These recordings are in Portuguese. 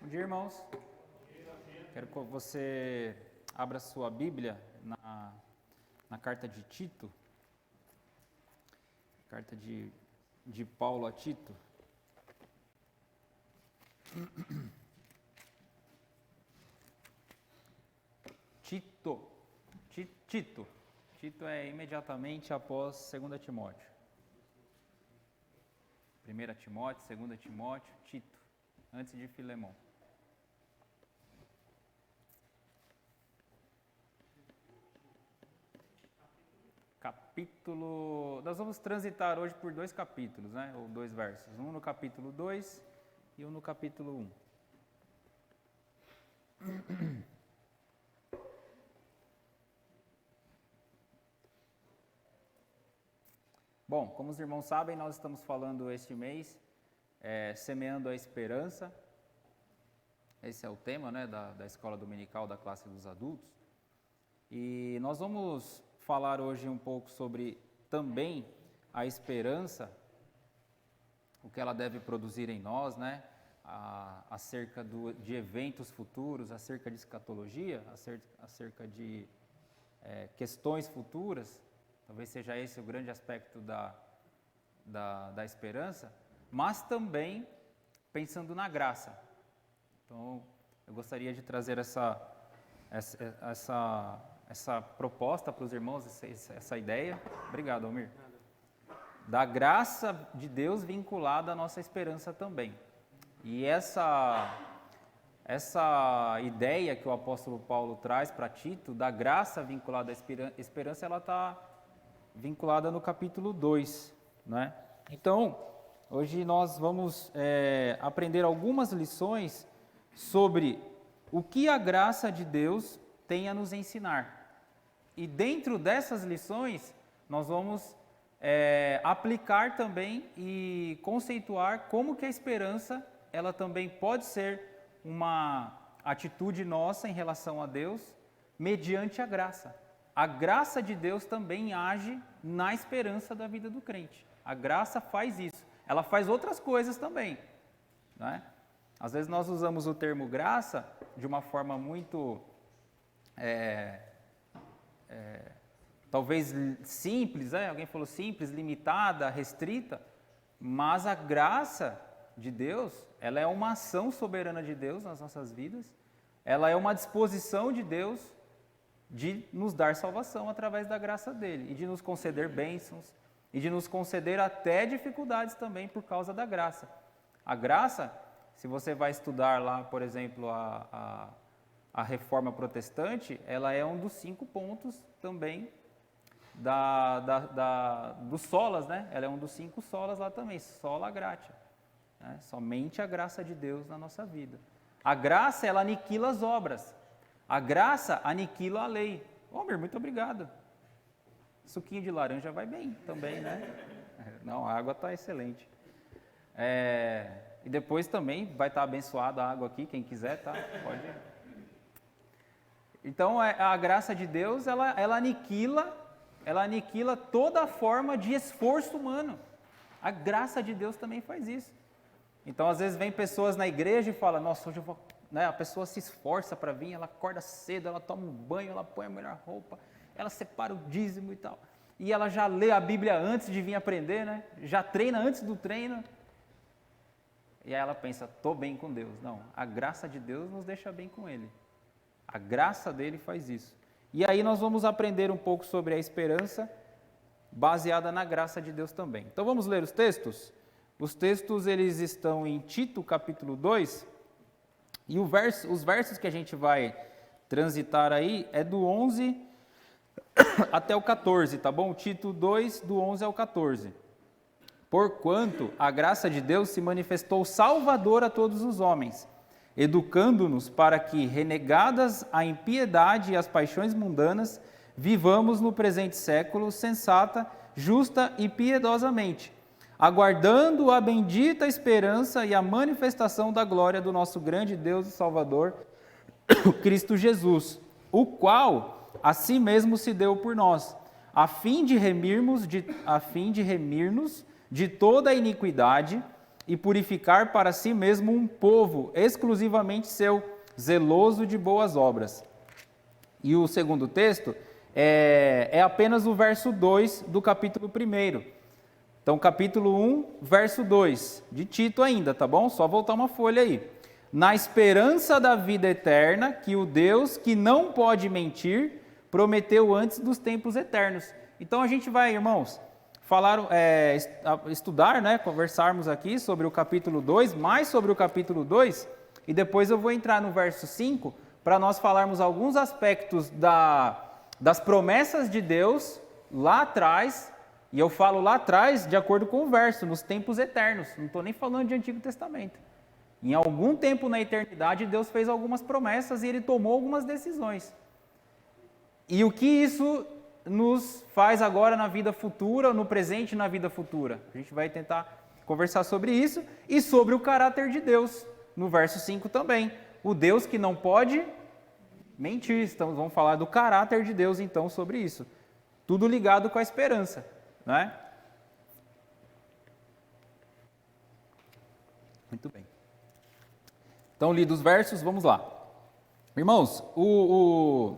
Bom dia, irmãos. Quero que você abra sua Bíblia na carta de Tito, carta de Paulo a Tito. Tito é imediatamente após 2 Timóteo. 1 Timóteo, 2 Timóteo, Tito, antes de Filemão. Nós vamos transitar hoje por 2 capítulos, né? Ou 2 versos. Um no capítulo 2 e um no capítulo 1. Bom, como os irmãos sabem, nós estamos falando este mês, Semeando a Esperança. Esse é o tema, né, da escola dominical da classe dos adultos. E nós vamos falar hoje um pouco sobre também a esperança, o que ela deve produzir em nós, né, acerca de eventos futuros, acerca de escatologia, acerca de questões futuras. Talvez seja esse o grande aspecto da esperança, mas também pensando na graça. Então, eu gostaria de trazer essa proposta para os irmãos, essa ideia. Obrigado, Almir. Da graça de Deus vinculada à nossa esperança também. E essa ideia que o apóstolo Paulo traz para Tito, da graça vinculada à esperança, ela está vinculada no capítulo 2, né? Então, hoje nós vamos aprender algumas lições sobre o que a graça de Deus tem a nos ensinar. E dentro dessas lições, nós vamos aplicar também e conceituar como que a esperança, ela também pode ser uma atitude nossa em relação a Deus, mediante a graça. A graça de Deus também age na esperança da vida do crente. A graça faz isso. Ela faz outras coisas também, né? Às vezes nós usamos o termo graça de uma forma muito, talvez simples, alguém falou simples, limitada, restrita, mas a graça de Deus, ela é uma ação soberana de Deus nas nossas vidas, ela é uma disposição de Deus de nos dar salvação através da graça dele, e de nos conceder bênçãos, e de nos conceder até dificuldades também por causa da graça. A graça, se você vai estudar lá, por exemplo, a reforma protestante, ela é um dos 5 pontos também dos solas, né? Ela é um dos 5 solas lá também, sola gratia, né? Somente a graça de Deus na nossa vida. A graça, ela aniquila as obras. A graça aniquila a lei. Homer, muito obrigado. Suquinho de laranja vai bem também, né? Não, a água está excelente. E depois também vai estar abençoada a água aqui, quem quiser, tá? Pode. Então, a graça de Deus, ela aniquila toda forma de esforço humano. A graça de Deus também faz isso. Então, às vezes, vem pessoas na igreja e falam, nossa, hoje eu vou... Né? A pessoa se esforça para vir, ela acorda cedo, ela toma um banho, ela põe a melhor roupa, ela separa o dízimo e tal. E ela já lê a Bíblia antes de vir aprender, né? Já treina antes do treino. E aí ela pensa, estou bem com Deus. Não, a graça de Deus nos deixa bem com Ele. A graça dele faz isso. E aí nós vamos aprender um pouco sobre a esperança baseada na graça de Deus também. Então vamos ler os textos? Os textos, eles estão em Tito, capítulo 2, e os versos que a gente vai transitar aí é do 11 até o 14, tá bom? Tito 2, do 11 ao 14. Porquanto a graça de Deus se manifestou salvadora a todos os homens, educando-nos para que, renegadas a impiedade e as paixões mundanas, vivamos no presente século sensata, justa e piedosamente, aguardando a bendita esperança e a manifestação da glória do nosso grande Deus e Salvador, Cristo Jesus, o qual a si mesmo se deu por nós, a fim de remir-nos de toda a iniquidade e purificar para si mesmo um povo exclusivamente seu, zeloso de boas obras. E o segundo texto é apenas o verso 2 do capítulo 1. Então, capítulo 1, verso 2, de Tito ainda, tá bom? Só voltar uma folha aí. Na esperança da vida eterna, que o Deus, que não pode mentir, prometeu antes dos tempos eternos. Então, a gente vai, irmãos, estudar, né, conversarmos aqui sobre o capítulo 2, mais sobre o capítulo 2, e depois eu vou entrar no verso 5, para nós falarmos alguns aspectos das promessas de Deus lá atrás. E eu falo lá atrás, de acordo com o verso, nos tempos eternos. Não estou nem falando de Antigo Testamento. Em algum tempo na eternidade, Deus fez algumas promessas e Ele tomou algumas decisões. E o que isso nos faz agora na vida futura, no presente e na vida futura? A gente vai tentar conversar sobre isso e sobre o caráter de Deus, no verso 5 também. O Deus que não pode mentir. Vamos falar do caráter de Deus, então, sobre isso. Tudo ligado com a esperança. Não é? Muito bem. Então, lidos os versos, vamos lá. Irmãos, o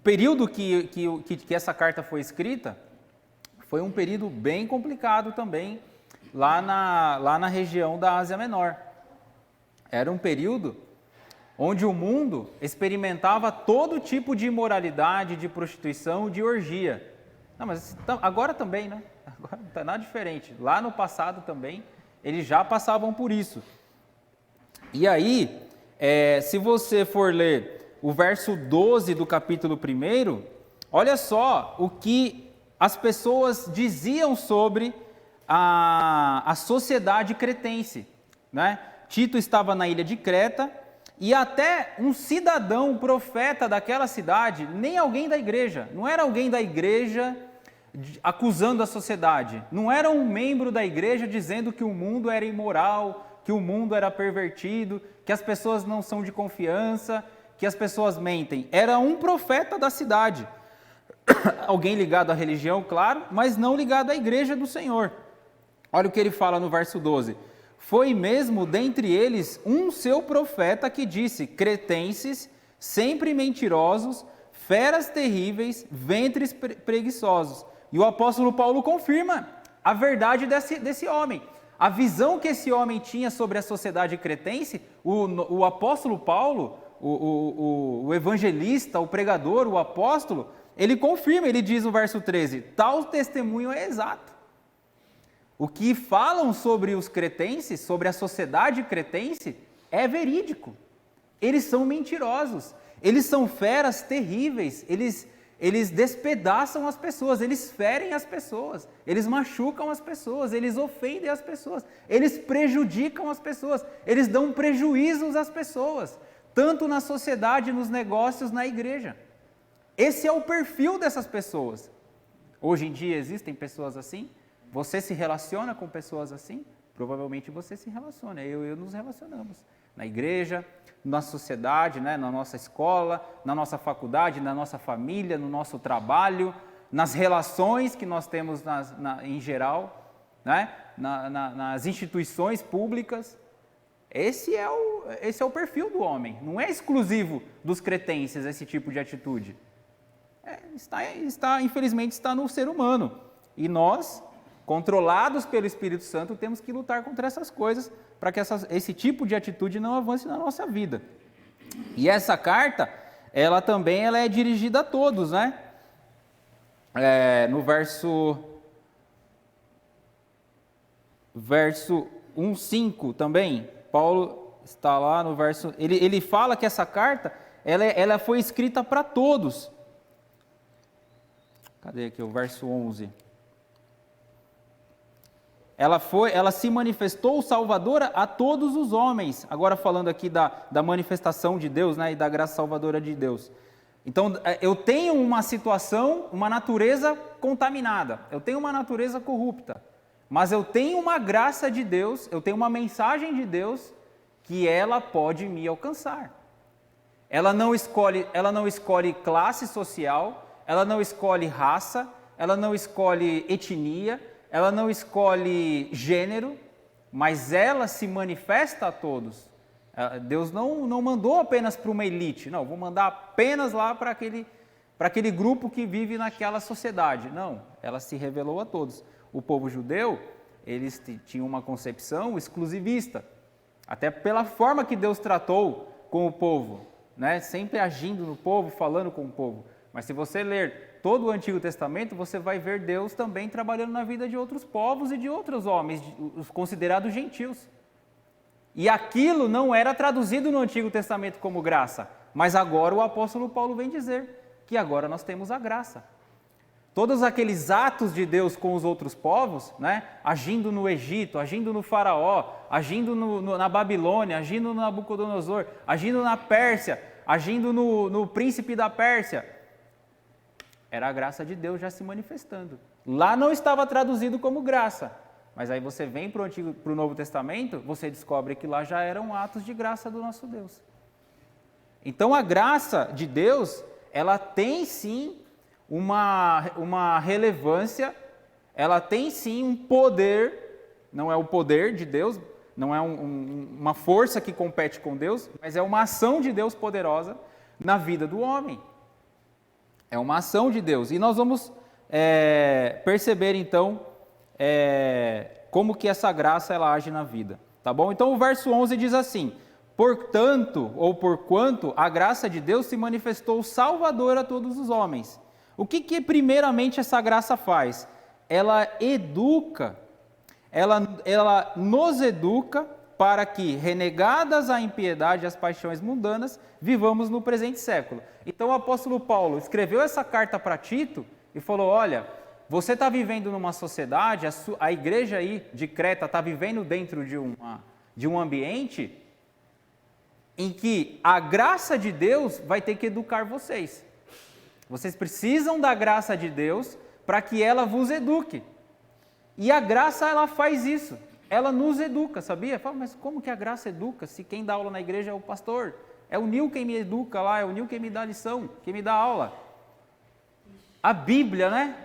período que essa carta foi escrita foi um período bem complicado também, lá na região da Ásia Menor. Era um período onde o mundo experimentava todo tipo de imoralidade, de prostituição, de orgia. Não, mas agora também, né? Agora não está nada diferente. Lá no passado também, eles já passavam por isso. E aí, se você for ler o verso 12 do capítulo 1, olha só o que as pessoas diziam sobre a sociedade cretense, né? Tito estava na ilha de Creta e até um cidadão, um profeta daquela cidade, nem alguém da igreja, não era alguém da igreja acusando a sociedade, não era um membro da igreja dizendo que o mundo era imoral, que o mundo era pervertido, que as pessoas não são de confiança, que as pessoas mentem. Era um profeta da cidade, alguém ligado à religião, claro, mas não ligado à igreja do Senhor. Olha o que ele fala no verso 12. Foi mesmo dentre eles um seu profeta que disse: cretenses, sempre mentirosos, feras terríveis, ventres preguiçosos. E o apóstolo Paulo confirma a verdade desse homem. A visão que esse homem tinha sobre a sociedade cretense, o apóstolo Paulo, o evangelista, o pregador, o apóstolo, ele confirma, ele diz no verso 13, tal testemunho é exato. O que falam sobre os cretenses, sobre a sociedade cretense, é verídico. Eles são mentirosos, eles são feras terríveis, eles despedaçam as pessoas, eles ferem as pessoas, eles machucam as pessoas, eles ofendem as pessoas, eles prejudicam as pessoas, eles dão prejuízos às pessoas, tanto na sociedade, nos negócios, na igreja. Esse é o perfil dessas pessoas. Hoje em dia existem pessoas assim? Você se relaciona com pessoas assim? Provavelmente você se relaciona, eu e eu nos relacionamos. Na igreja, na sociedade, né? Na nossa escola, na nossa faculdade, na nossa família, no nosso trabalho, nas relações que nós temos em geral, né? Nas instituições públicas. Esse é o perfil do homem, não é exclusivo dos cretenses esse tipo de atitude. Infelizmente está no ser humano. E nós, controlados pelo Espírito Santo, temos que lutar contra essas coisas para que esse tipo de atitude não avance na nossa vida. E essa carta, ela também é dirigida a todos, né? No verso 1:5 também, Paulo está lá no verso... Ele fala que essa carta, ela foi escrita para todos. Cadê aqui o verso 11? Ela se manifestou salvadora a todos os homens. Agora falando aqui da manifestação de Deus, né, e da graça salvadora de Deus. Então, eu tenho uma situação, uma natureza contaminada. Eu tenho uma natureza corrupta. Mas eu tenho uma graça de Deus, eu tenho uma mensagem de Deus que ela pode me alcançar. Ela não escolhe classe social, ela não escolhe raça, ela não escolhe etnia, ela não escolhe gênero, mas ela se manifesta a todos. Deus não mandou apenas para uma elite, não, vou mandar apenas lá para aquele grupo que vive naquela sociedade. Não, ela se revelou a todos. O povo judeu, eles tinham uma concepção exclusivista, até pela forma que Deus tratou com o povo, né? Sempre agindo no povo, falando com o povo. Mas se você ler todo o Antigo Testamento, você vai ver Deus também trabalhando na vida de outros povos e de outros homens, os considerados gentios. E aquilo não era traduzido no Antigo Testamento como graça, mas agora o apóstolo Paulo vem dizer que agora nós temos a graça. Todos aqueles atos de Deus com os outros povos, né, agindo no Egito, agindo no Faraó, agindo na Babilônia, agindo no Nabucodonosor, agindo na Pérsia, agindo no príncipe da Pérsia, era a graça de Deus já se manifestando. Lá não estava traduzido como graça, mas aí você vem para o Novo Testamento, você descobre que lá já eram atos de graça do nosso Deus. Então a graça de Deus, ela tem sim uma relevância, ela tem sim um poder, não é o poder de Deus, não é uma força que compete com Deus, mas é uma ação de Deus poderosa na vida do homem. É uma ação de Deus. E nós vamos perceber então como que essa graça ela age na vida. Tá bom? Então o verso 11 diz assim: portanto, ou porquanto, a graça de Deus se manifestou salvadora a todos os homens. O que primeiramente essa graça faz? Ela educa, ela nos educa para que, renegadas a impiedade e as paixões mundanas, vivamos no presente século. Então o apóstolo Paulo escreveu essa carta para Tito e falou: olha, você está vivendo numa sociedade, a igreja aí de Creta está vivendo dentro de um ambiente em que a graça de Deus vai ter que educar vocês. Vocês precisam da graça de Deus para que ela vos eduque. E a graça, ela faz isso. Ela nos educa, sabia? Fala, mas como que a graça educa? Se quem dá aula na igreja é o pastor. É o Nil quem me educa lá, é o Nil quem me dá lição, quem me dá aula. A Bíblia, né?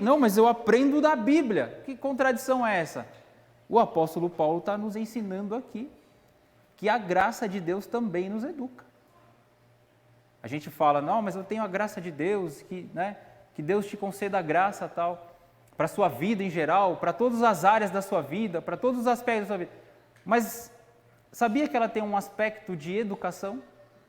Não, mas eu aprendo da Bíblia. Que contradição é essa? O apóstolo Paulo está nos ensinando aqui que a graça de Deus também nos educa. A gente fala, não, mas eu tenho a graça de Deus, que Deus te conceda a graça tal, para a sua vida em geral, para todas as áreas da sua vida, para todos os aspectos da sua vida. Mas sabia que ela tem um aspecto de educação,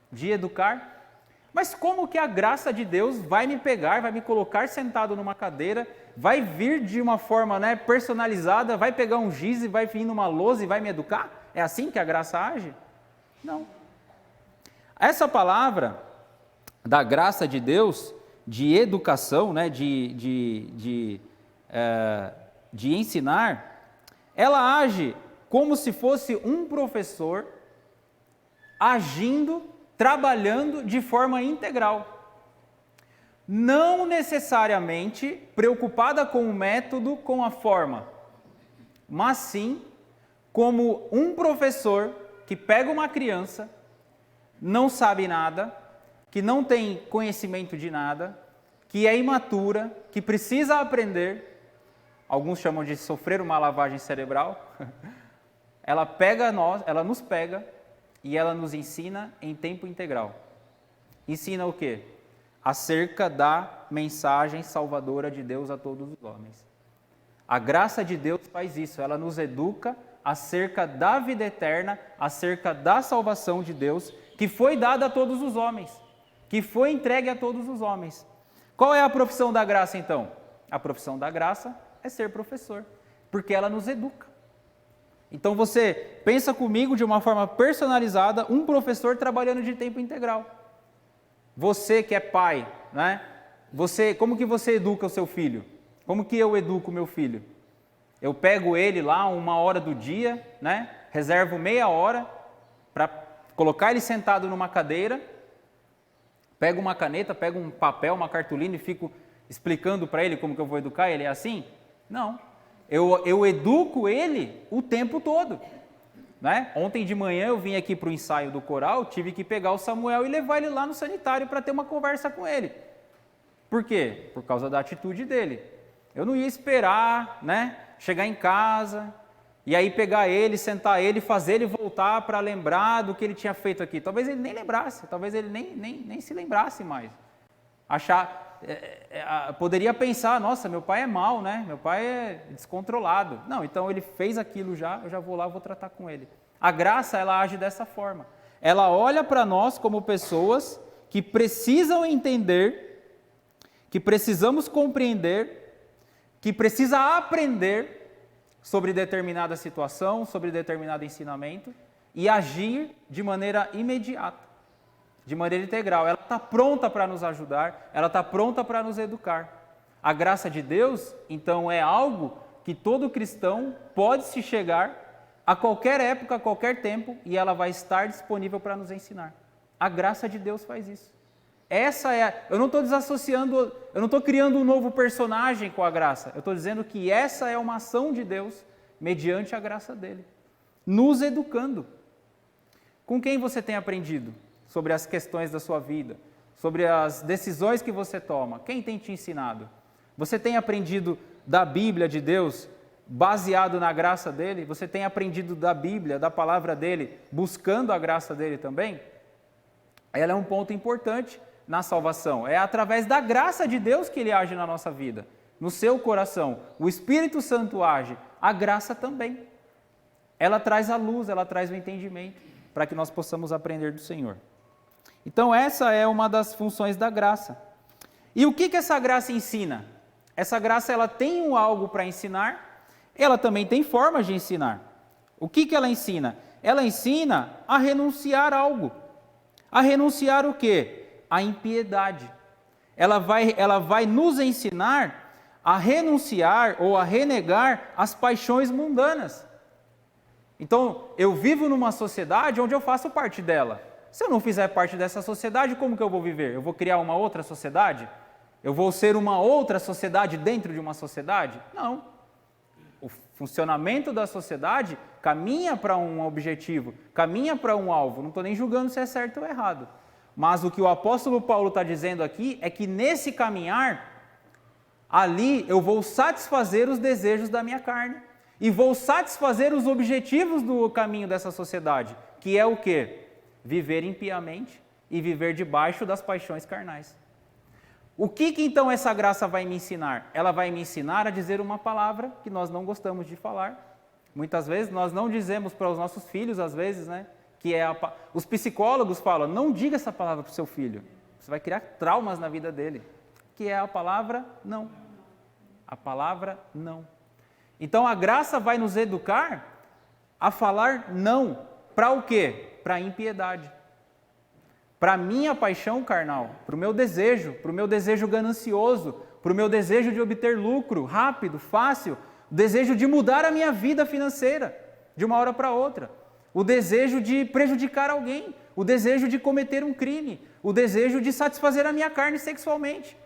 de educar? Mas como que a graça de Deus vai me pegar, vai me colocar sentado numa cadeira, vai vir de uma forma personalizada, vai pegar um giz e vai vir numa lousa e vai me educar? É assim que a graça age? Não. Essa palavra da graça de Deus, de educação, de ensinar, ela age como se fosse um professor agindo, trabalhando de forma integral. Não necessariamente preocupada com o método, com a forma, mas sim como um professor que pega uma criança, não sabe nada, que não tem conhecimento de nada, que é imatura, que precisa aprender, alguns chamam de sofrer uma lavagem cerebral, ela nos pega e ela nos ensina em tempo integral. Ensina o quê? Acerca da mensagem salvadora de Deus a todos os homens. A graça de Deus faz isso, ela nos educa acerca da vida eterna, acerca da salvação de Deus, que foi dada a todos os homens, que foi entregue a todos os homens. Qual é a profissão da graça, então? A profissão da graça é ser professor, porque ela nos educa. Então você pensa comigo de uma forma personalizada, um professor trabalhando de tempo integral. Você que é pai, né? Como que você educa o seu filho? Como que eu educo o meu filho? Eu pego ele lá 1 hora do dia, né? Reservo meia hora para colocar ele sentado numa cadeira, pego uma caneta, pego um papel, uma cartolina e fico explicando para ele como que eu vou educar ele. É assim? Não. Eu educo ele o tempo todo. Né? Ontem de manhã eu vim aqui para o ensaio do coral, tive que pegar o Samuel e levar ele lá no sanitário para ter uma conversa com ele. Por quê? Por causa da atitude dele. Eu não ia esperar, né, chegar em casa, E aí pegar ele, sentar ele, fazer ele voltar para lembrar do que ele tinha feito aqui. Talvez ele nem lembrasse, talvez ele nem se lembrasse mais. Poderia pensar, nossa, meu pai é mau, né? Meu pai é descontrolado. Não, então ele fez aquilo já, eu já vou lá, vou tratar com ele. A graça, ela age dessa forma. Ela olha para nós como pessoas que precisam entender, que precisamos compreender, que precisa aprender sobre determinada situação, sobre determinado ensinamento e agir de maneira imediata, de maneira integral. Ela está pronta para nos ajudar, ela está pronta para nos educar. A graça de Deus, então, é algo que todo cristão pode se chegar a qualquer época, a qualquer tempo, e ela vai estar disponível para nos ensinar. A graça de Deus faz isso. Eu não estou desassociando, eu não estou criando um novo personagem com a graça. Eu estou dizendo que essa é uma ação de Deus mediante a graça dele, nos educando. Com quem você tem aprendido sobre as questões da sua vida, sobre as decisões que você toma? Quem tem te ensinado? Você tem aprendido da Bíblia de Deus, baseado na graça dele? Você tem aprendido da Bíblia, da palavra dele, buscando a graça dele também? Ela é um ponto importante na salvação. É através da graça de Deus que ele age na nossa vida, no seu coração. O Espírito Santo age, a graça também. Ela traz a luz, ela traz o entendimento, para que nós possamos aprender do Senhor. Então essa é uma das funções da graça. E o que essa graça ensina? Essa graça, ela tem algo para ensinar, ela também tem formas de ensinar. O que ela ensina? Ela ensina a renunciar algo. A renunciar o quê? A impiedade. Ela vai nos ensinar a renunciar ou a renegar as paixões mundanas. Então, eu vivo numa sociedade onde eu faço parte dela. Se eu não fizer parte dessa sociedade, como que eu vou viver? Eu vou criar uma outra sociedade? Eu vou ser uma outra sociedade dentro de uma sociedade? Não. O funcionamento da sociedade caminha para um objetivo, caminha para um alvo. Não estou nem julgando se é certo ou errado. Mas o que o apóstolo Paulo está dizendo aqui é que nesse caminhar, ali eu vou satisfazer os desejos da minha carne e vou satisfazer os objetivos do caminho dessa sociedade, que é o quê? Viver impiamente e viver debaixo das paixões carnais. O que então essa graça vai me ensinar? Ela vai me ensinar a dizer uma palavra que nós não gostamos de falar. Muitas vezes nós não dizemos para os nossos filhos, às vezes, né? Que é os psicólogos falam, não diga essa palavra para o seu filho, você vai criar traumas na vida dele, que é a palavra não. A palavra não. Então a graça vai nos educar a falar não. Para o quê? Para a impiedade. Para a minha paixão carnal, para o meu desejo ganancioso, para o meu desejo de obter lucro rápido, fácil, o desejo de mudar a minha vida financeira de uma hora para outra. O desejo de prejudicar alguém, o desejo de cometer um crime, o desejo de satisfazer a minha carne sexualmente.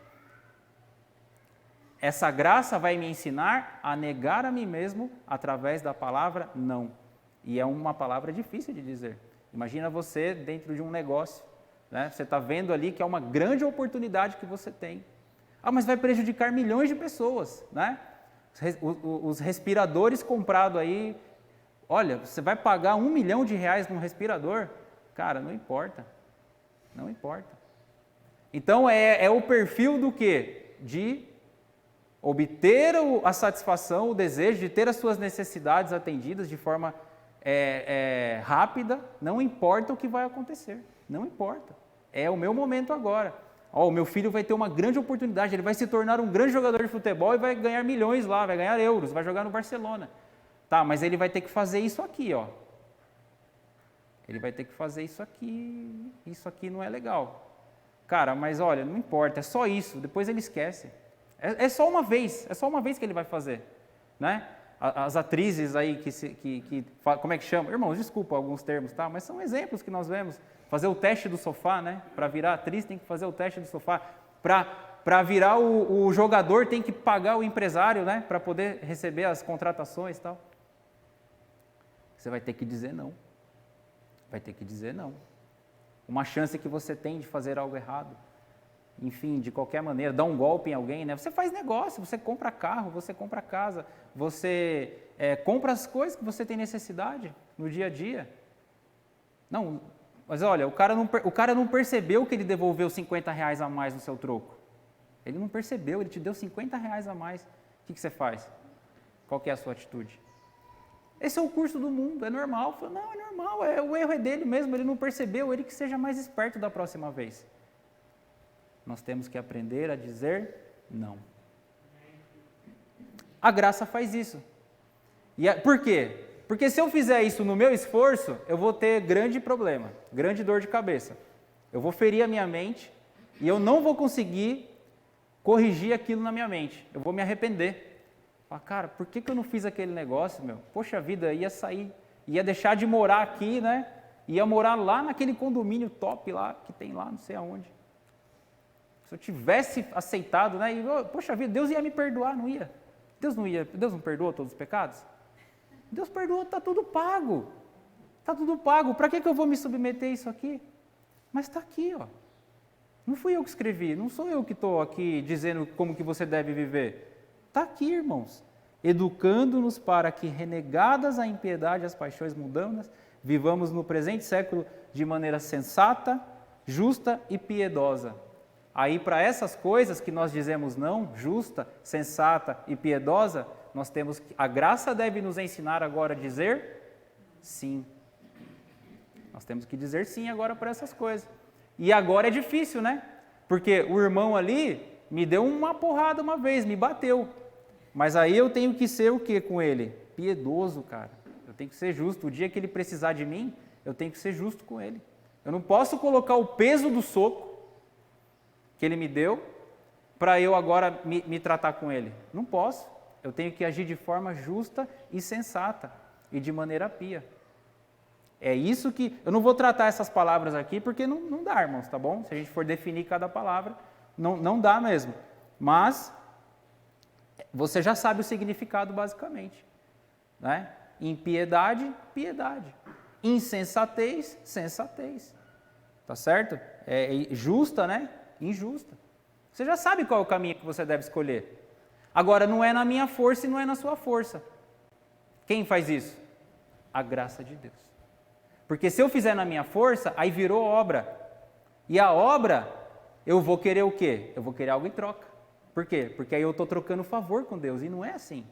Essa graça vai me ensinar a negar a mim mesmo através da palavra não. E é uma palavra difícil de dizer. Imagina você dentro de um negócio, né? Você está vendo ali que é uma grande oportunidade que você tem. Ah, mas vai prejudicar milhões de pessoas, né? Os respiradores comprados aí. Olha, você vai pagar R$1 milhão num respirador? Cara, não importa. Não importa. Então, é o perfil do quê? De obter a satisfação, o desejo de ter as suas necessidades atendidas de forma rápida, não importa o que vai acontecer. Não importa. É o meu momento agora. O meu filho vai ter uma grande oportunidade, ele vai se tornar um grande jogador de futebol e vai ganhar milhões lá, vai ganhar euros, vai jogar no Barcelona. Tá, mas ele vai ter que fazer isso aqui, ó. Ele vai ter que fazer isso aqui não é legal. Cara, mas olha, não importa, é só isso, depois ele esquece. É só uma vez que ele vai fazer, né? As atrizes aí como é que chama? Irmãos, desculpa alguns termos, tá? Mas são exemplos que nós vemos. Fazer o teste do sofá, né? Para virar atriz tem que fazer o teste do sofá. Para virar o jogador tem que pagar o empresário, né? Para poder receber as contratações e tal. Você vai ter que dizer não. Vai ter que dizer não. Uma chance que você tem de fazer algo errado. enfim, de qualquer maneira, dá um golpe em alguém, né? Você faz negócio, você compra carro, você compra casa, você compra as coisas que você tem necessidade no dia a dia. Não, mas olha, o cara não percebeu que ele devolveu R$50 a mais no seu troco. Ele não percebeu, ele te deu R$50 a mais. O que você faz? Qual que é a sua atitude? Esse é o curso do mundo, é normal. Não, é normal, o erro é dele mesmo, ele não percebeu, ele que seja mais esperto da próxima vez. Nós temos que aprender a dizer não. A graça faz isso. Por quê? Porque se eu fizer isso no meu esforço, eu vou ter grande problema, grande dor de cabeça. Eu vou ferir a minha mente e eu não vou conseguir corrigir aquilo na minha mente. Eu vou me arrepender. Falar, cara, por que eu não fiz aquele negócio, meu? Poxa vida, ia sair, ia deixar de morar aqui, né? Ia morar lá naquele condomínio top lá, que tem lá, não sei aonde. Se eu tivesse aceitado, né? Poxa vida, Deus ia me perdoar, não ia? Deus não perdoa todos os pecados? Deus perdoa, está tudo pago. Está tudo pago. Para que eu vou me submeter a isso aqui? Mas está aqui, ó. Não fui eu que escrevi, não sou eu que estou aqui dizendo como que você deve viver. Está aqui, irmãos. Educando-nos para que, renegadas a impiedade e as paixões mundanas, vivamos no presente século de maneira sensata, justa e piedosa. Aí, para essas coisas que nós dizemos não, justa, sensata e piedosa, nós temos que, a graça deve nos ensinar agora a dizer sim. Nós temos que dizer sim agora para essas coisas. E agora é difícil, né? Porque o irmão ali me deu uma porrada uma vez, me bateu. Mas aí eu tenho que ser o que com ele? Piedoso, cara. Eu tenho que ser justo. O dia que ele precisar de mim, eu tenho que ser justo com ele. Eu não posso colocar o peso do soco que ele me deu para eu agora me tratar com ele. Não posso. Eu tenho que agir de forma justa e sensata e de maneira pia. É isso que... Eu não vou tratar essas palavras aqui porque não dá, irmãos, tá bom? Se a gente for definir cada palavra, não dá mesmo. Mas você já sabe o significado basicamente. Né? Impiedade, piedade. Insensatez, sensatez. Tá certo? Justa, né? Injusta. Você já sabe qual é o caminho que você deve escolher. Agora, não é na minha força e não é na sua força. Quem faz isso? A graça de Deus. Porque se eu fizer na minha força, aí virou obra. E a obra, eu vou querer o quê? Eu vou querer algo em troca. Por quê? Porque aí eu estou trocando favor com Deus. E não é assim.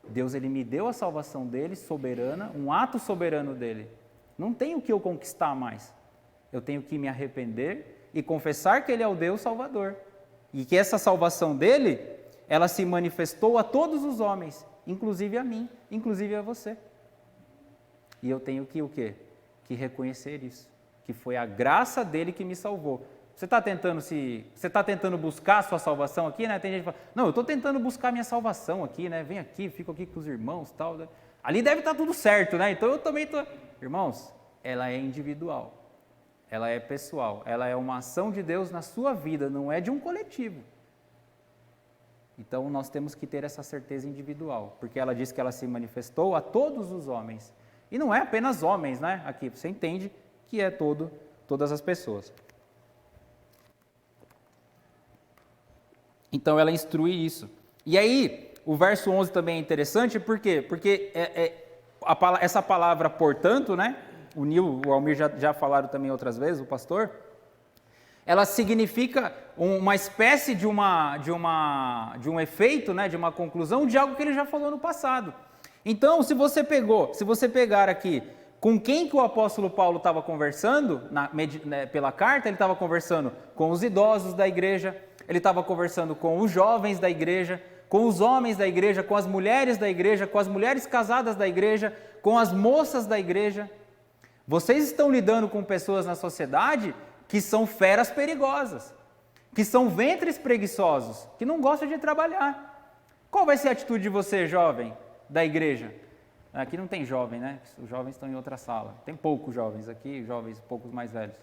Deus, ele me deu a salvação dele, soberana, um ato soberano dele. Não tem o que eu conquistar mais. Eu tenho que me arrepender e confessar que ele é o Deus Salvador. E que essa salvação dele, ela se manifestou a todos os homens, inclusive a mim, inclusive a você. E eu tenho que o quê? Que reconhecer isso, que foi a graça dele que me salvou. Você está tentando buscar a sua salvação aqui, né? Tem gente que fala, não, eu estou tentando buscar a minha salvação aqui, né? Vem aqui, fico aqui com os irmãos, tal. Né? Ali deve estar tudo certo, né? Então eu também estou... Irmãos, ela é individual, ela é pessoal, ela é uma ação de Deus na sua vida, não é de um coletivo. Então nós temos que ter essa certeza individual, porque ela diz que ela se manifestou a todos os homens. E não é apenas homens, né? Aqui você entende que é todas as pessoas. Então ela instrui isso. E aí, o verso 11 também é interessante, por quê? Porque essa palavra, portanto, né? O Nil, o Almir já falaram também outras vezes, o pastor, ela significa uma espécie de um efeito, né? De uma conclusão de algo que ele já falou no passado. Então, se você pegar aqui com quem que o apóstolo Paulo estava conversando, pela carta, ele estava conversando com os idosos da igreja, ele estava conversando com os jovens da igreja, com os homens da igreja, com as mulheres da igreja, com as mulheres casadas da igreja, com as moças da igreja. Vocês estão lidando com pessoas na sociedade que são feras perigosas, que são ventres preguiçosos, que não gostam de trabalhar. Qual vai ser a atitude de você, jovem? Da igreja. Aqui não tem jovem, né? Os jovens estão em outra sala. Tem poucos jovens aqui, jovens poucos mais velhos.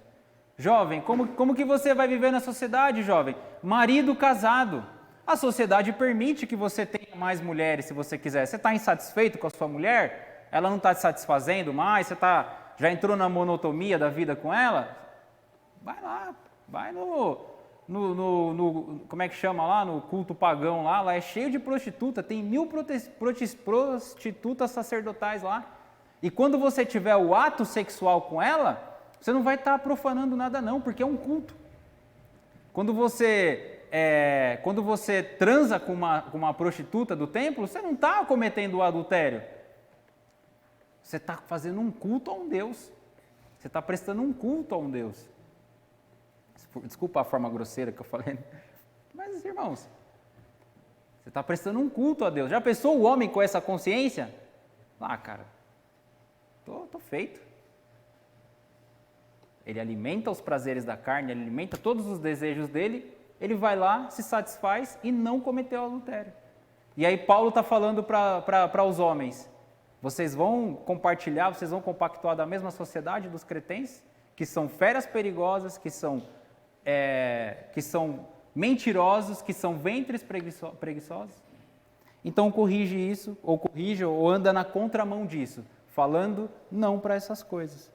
Jovem, como que você vai viver na sociedade, jovem? Marido casado. A sociedade permite que você tenha mais mulheres, se você quiser. Você está insatisfeito com a sua mulher? Ela não está te satisfazendo mais? Você já entrou na monotonia da vida com ela? Vai lá, vai como é que chama lá, no culto pagão lá é cheio de prostituta, tem 1000 prostitutas sacerdotais lá. E quando você tiver o ato sexual com ela, você não vai estar profanando nada não, porque é um culto. Quando você transa com uma prostituta do templo, você não está cometendo o adultério. Você está fazendo um culto a um Deus. Você está prestando um culto a um Deus. Desculpa a forma grosseira que eu falei. Mas, irmãos, você está prestando um culto a Deus. Já pensou o homem com essa consciência? Cara, tô feito. Ele alimenta os prazeres da carne, ele alimenta todos os desejos dele, ele vai lá, se satisfaz e não cometeu adultério. E aí Paulo está falando para os homens, vocês vão compartilhar, vocês vão compactuar da mesma sociedade dos cretenses, que são feras perigosas, que são mentirosos, que são ventres preguiçosos. Então corrige isso, ou anda na contramão disso, falando não para essas coisas.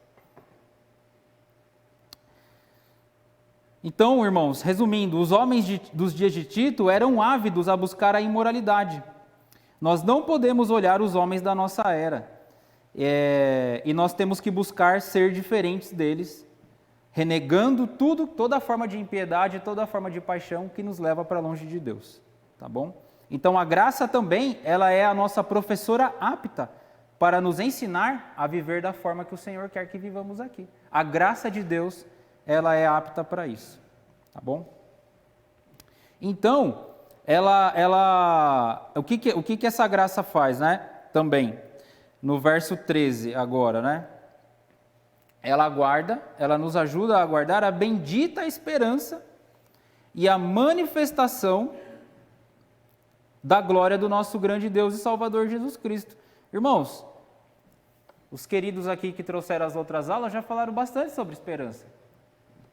Então, irmãos, resumindo, os homens dos dias de Tito eram ávidos a buscar a imoralidade. Nós não podemos olhar os homens da nossa era, e nós temos que buscar ser diferentes deles, renegando toda forma de impiedade, toda forma de paixão que nos leva para longe de Deus, tá bom? Então a graça também, ela é a nossa professora apta para nos ensinar a viver da forma que o Senhor quer que vivamos aqui. A graça de Deus, ela é apta para isso, tá bom? Então, o que essa graça faz, né? Também, no verso 13 agora, né? Ela nos ajuda a guardar a bendita esperança e a manifestação da glória do nosso grande Deus e Salvador Jesus Cristo. Irmãos, os queridos aqui que trouxeram as outras aulas já falaram bastante sobre esperança.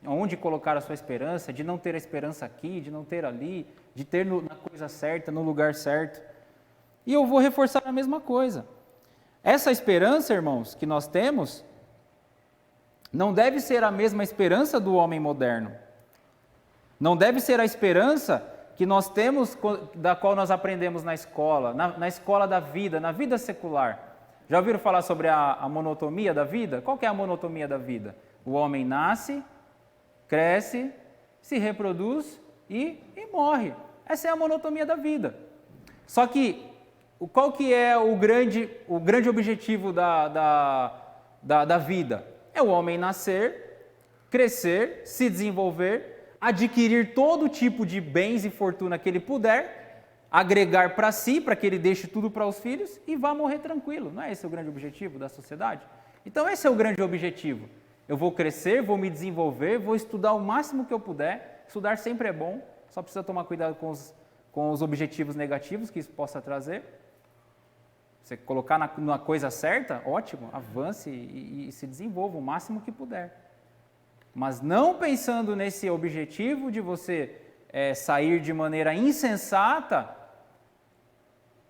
Onde colocar a sua esperança, de não ter a esperança aqui, de não ter ali, de ter na coisa certa, no lugar certo. E eu vou reforçar a mesma coisa. Essa esperança, irmãos, que nós temos, não deve ser a mesma esperança do homem moderno. Não deve ser a esperança que nós temos, da qual nós aprendemos na escola, na escola da vida, na vida secular. Já ouviram falar sobre a monotonia da vida? Qual que é a monotonia da vida? O homem nasce, cresce, se reproduz e morre. Essa é a monotonia da vida. Só que, qual que é o grande objetivo da vida? É o homem nascer, crescer, se desenvolver, adquirir todo tipo de bens e fortuna que ele puder, agregar para si, para que ele deixe tudo para os filhos e vá morrer tranquilo. Não é esse o grande objetivo da sociedade? Então esse é o grande objetivo. Eu vou crescer, vou me desenvolver, vou estudar o máximo que eu puder. Estudar sempre é bom, só precisa tomar cuidado com os objetivos negativos que isso possa trazer. Você colocar na coisa certa, ótimo, avance e se desenvolva o máximo que puder. Mas não pensando nesse objetivo de você sair de maneira insensata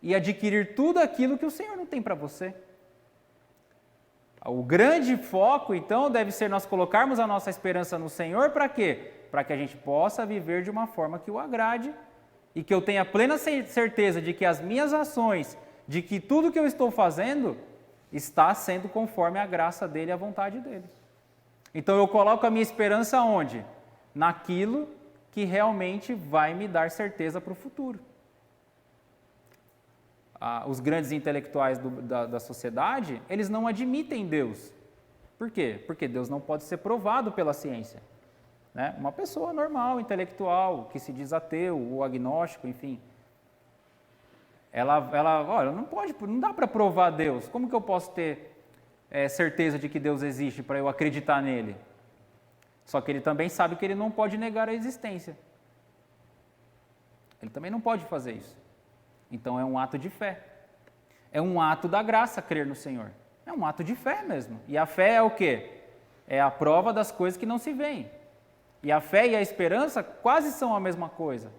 e adquirir tudo aquilo que o Senhor não tem para você. O grande foco, então, deve ser nós colocarmos a nossa esperança no Senhor para quê? Para que a gente possa viver de uma forma que o agrade e que eu tenha plena certeza de que as minhas ações, de que tudo que eu estou fazendo está sendo conforme a graça dele e a vontade dele. Então eu coloco a minha esperança onde? Naquilo que realmente vai me dar certeza para o futuro. Os grandes intelectuais da sociedade, eles não admitem Deus. Por quê? Porque Deus não pode ser provado pela ciência. Né? Uma pessoa normal, intelectual, que se diz ateu ou agnóstico, enfim, olha, não dá para provar Deus. Como que eu posso ter certeza de que Deus existe para eu acreditar nele? Só que ele também sabe que ele não pode negar a existência. Ele também não pode fazer isso. Então é um ato de fé. É um ato da graça crer no Senhor. É um ato de fé mesmo. E a fé é o quê? É a prova das coisas que não se veem. E a fé e a esperança quase são a mesma coisa.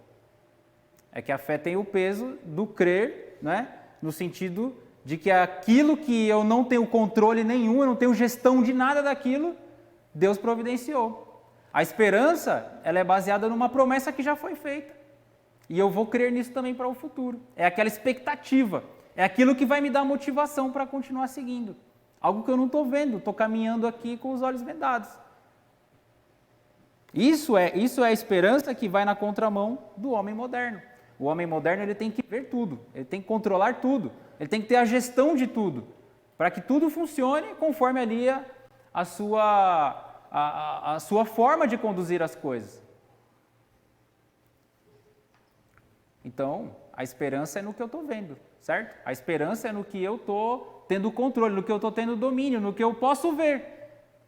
É que a fé tem o peso do crer, né? No sentido de que aquilo que eu não tenho controle nenhum, eu não tenho gestão de nada daquilo, Deus providenciou. A esperança, ela é baseada numa promessa que já foi feita. E eu vou crer nisso também para o futuro. É aquela expectativa. É aquilo que vai me dar motivação para continuar seguindo. Algo que eu não estou vendo, estou caminhando aqui com os olhos vendados. Isso é a esperança que vai na contramão do homem moderno. O homem moderno ele tem que ver tudo, ele tem que controlar tudo, ele tem que ter a gestão de tudo, para que tudo funcione conforme ali a sua forma de conduzir as coisas. Então, a esperança é no que eu estou vendo, certo? A esperança é no que eu estou tendo controle, no que eu estou tendo domínio, no que eu posso ver.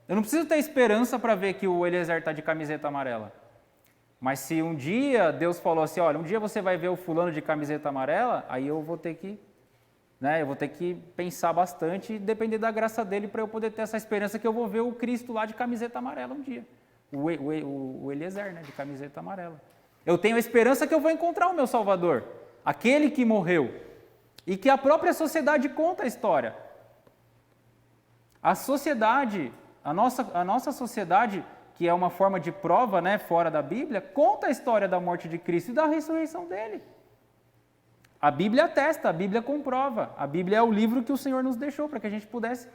Eu não preciso ter esperança para ver que o Eliezer está de camiseta amarela. Mas se um dia Deus falou assim, olha, um dia você vai ver o fulano de camiseta amarela, aí eu vou ter que, eu vou ter que pensar bastante e depender da graça dele para eu poder ter essa esperança que eu vou ver o Cristo lá de camiseta amarela um dia. O Eliezer, de camiseta amarela. Eu tenho a esperança que eu vou encontrar o meu Salvador, aquele que morreu, e que a própria sociedade conta a história. A sociedade, a nossa sociedade, que é uma forma de prova, fora da Bíblia, conta a história da morte de Cristo e da ressurreição dele. A Bíblia atesta, a Bíblia comprova. A Bíblia é o livro que o Senhor nos deixou para que a gente pudesse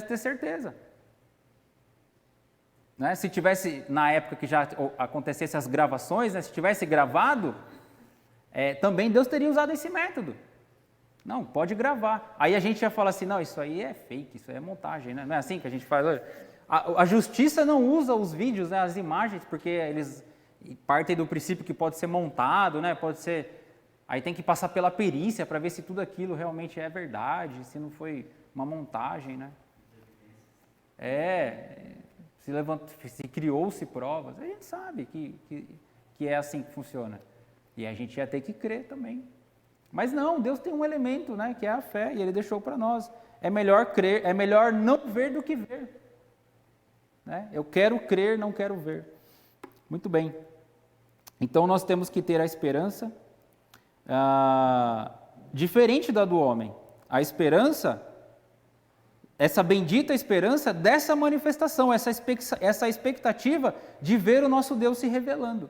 ter certeza. Se tivesse, na época que já acontecesse as gravações, se tivesse gravado, também Deus teria usado esse método. Não, pode gravar. Aí a gente já fala assim, não, isso aí é fake, isso aí é montagem, né? Não é assim que a gente faz hoje? A justiça não usa os vídeos, as imagens, porque eles partem do princípio que pode ser montado, pode ser... Aí tem que passar pela perícia para ver se tudo aquilo realmente é verdade, se não foi uma montagem, se criou-se provas. A gente sabe que é assim que funciona. E a gente ia ter que crer também. Mas não, Deus tem um elemento, que é a fé, e Ele deixou para nós. É melhor crer, é melhor não ver do que ver. Eu quero crer, não quero ver. Muito bem. Então nós temos que ter a esperança diferente da do homem. A esperança, essa bendita esperança dessa manifestação, essa expectativa de ver o nosso Deus se revelando.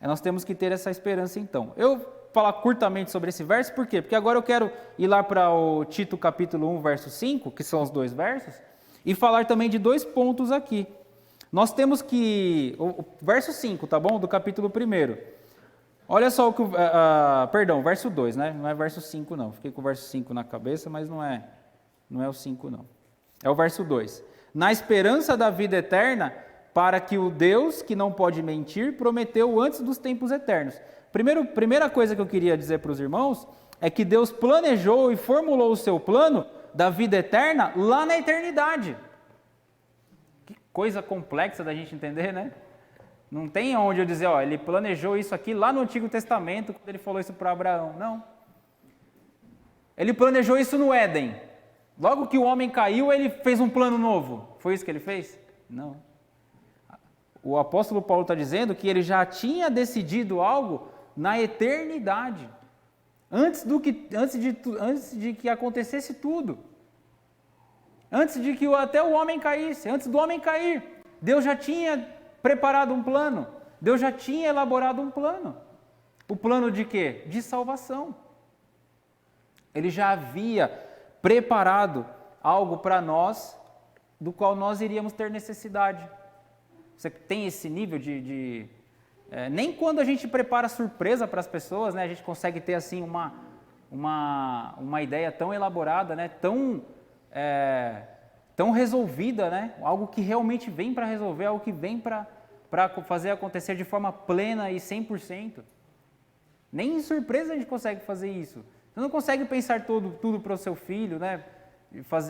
Nós temos que ter essa esperança então. Eu vou falar curtamente sobre esse verso, por quê? Porque agora eu quero ir lá para o Tito capítulo 1, verso 5, que são os 2 versos, e falar também de 2 pontos aqui. Nós temos que... O verso 5, tá bom? Do capítulo 1. Olha só o que... perdão, verso 2, Não é verso 5, não. Fiquei com o verso 5 na cabeça, mas não é o 5, não. É o verso 2. Na esperança da vida eterna, para que o Deus, que não pode mentir, prometeu antes dos tempos eternos. Primeira coisa que eu queria dizer para os irmãos é que Deus planejou e formulou o seu plano da vida eterna lá na eternidade. Que coisa complexa da gente entender, Não tem onde eu dizer, ele planejou isso aqui lá no Antigo Testamento, quando ele falou isso para Abraão. Não. Ele planejou isso no Éden. Logo que o homem caiu, ele fez um plano novo. Foi isso que ele fez? Não. O apóstolo Paulo está dizendo que ele já tinha decidido algo na eternidade. Antes de que acontecesse tudo. Antes de que até o homem caísse, antes do homem cair, Deus já tinha preparado um plano, Deus já tinha elaborado um plano. O plano de quê? De salvação. Ele já havia preparado algo para nós, do qual nós iríamos ter necessidade. Você tem esse nível de nem quando a gente prepara surpresa para as pessoas, a gente consegue ter assim uma ideia tão elaborada, tão resolvida, algo que realmente vem para resolver, algo que vem para fazer acontecer de forma plena e 100%. Nem em surpresa a gente consegue fazer isso. Você não consegue pensar tudo para o seu filho,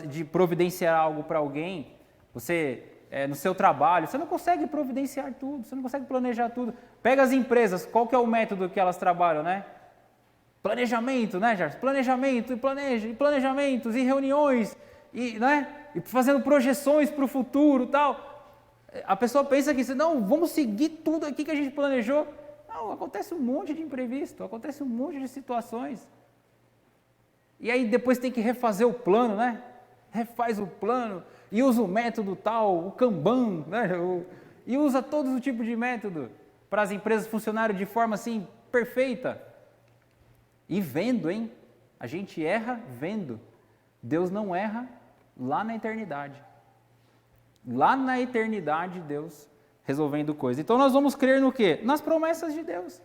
de providenciar algo para alguém. Você... no seu trabalho, você não consegue providenciar tudo, você não consegue planejar tudo. Pega as empresas, qual que é o método que elas trabalham, Planejamento, Jardim? Planejamento, e planejamentos, e reuniões, e fazendo projeções para o futuro, tal. A pessoa pensa que, não, vamos seguir tudo aqui que a gente planejou. Não, acontece um monte de imprevisto, acontece um monte de situações. E aí depois tem que refazer o plano, refaz o plano e usa o método tal, o Kanban, né? E usa todo o tipo de método para as empresas funcionarem de forma assim perfeita. E vendo, hein? A gente erra vendo. Deus não erra lá na eternidade. Lá na eternidade, Deus resolvendo coisas. Então nós vamos crer no quê? Nas promessas de Deus.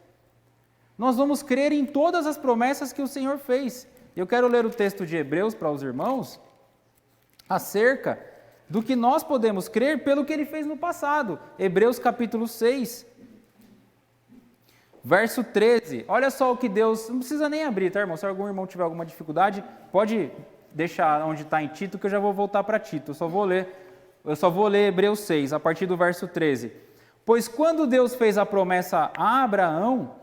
Nós vamos crer em todas as promessas que o Senhor fez. Eu quero ler o texto de Hebreus para os irmãos, acerca do que nós podemos crer pelo que Ele fez no passado. Hebreus capítulo 6, verso 13. Olha só o que Deus... Não precisa nem abrir, tá, irmão? Se algum irmão tiver alguma dificuldade, pode deixar onde está em Tito, que eu já vou voltar para Tito. Eu só vou ler Hebreus 6, a partir do verso 13. Pois quando Deus fez a promessa a Abraão,